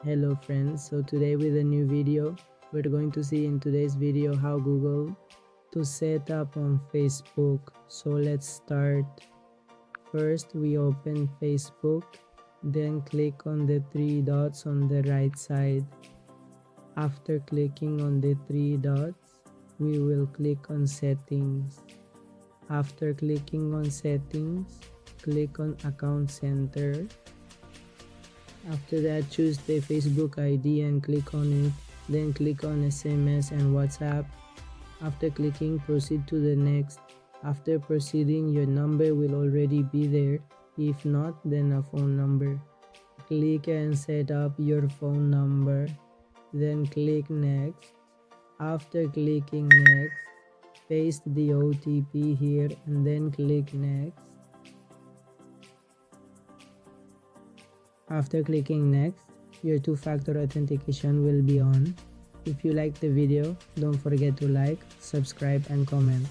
Hello friends, so today with a new video, we're going to see in today's video how Google to set up on Facebook. So let's start. First we open Facebook, then click on the three dots on the right side. After clicking on the three dots, we will click on settings. After clicking on settings, click on account center. After that, choose the Facebook ID and click on it. Then click on SMS and WhatsApp. After clicking, proceed to the next. After proceeding, your number will already be there. If not, then a phone number. Click and set up your phone number. Then click next. After clicking next, paste the OTP here and then click next. After clicking next, your two-factor authentication will be on. If you like the video, don't forget to like, subscribe and comment.